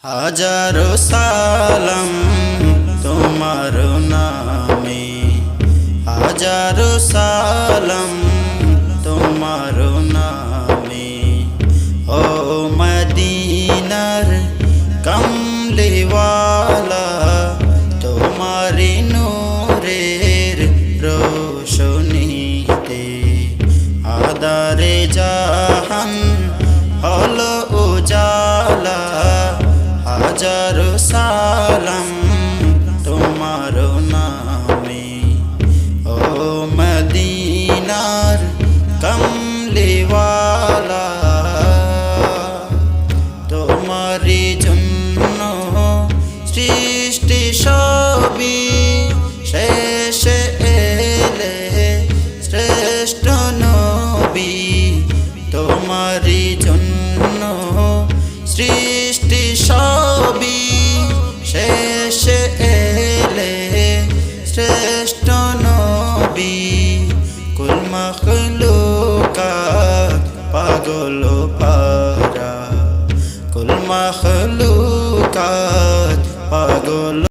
হাজারো সালাম তোমার নামে, হাজারো সালাম তোমার নামে। ও মদিনার কমলিওয়ালা, তোমারি নূরের রোশনীতে আদারে জাহান হলো উজালা। হাজারো সালাম তোমার নামে, ও মদিনার কমলিওয়ালা। তোমারি জন্য সৃষ্টি সবই, শেষে এলে শ্রেষ্ঠ নবী। তোমারি জন্য সৃষ্টি সবই, শেষে এলে শ্রেষ্ঠ নবী। কুল মখলুকাত পাগল পারা, কুল মখলুকাত পাগল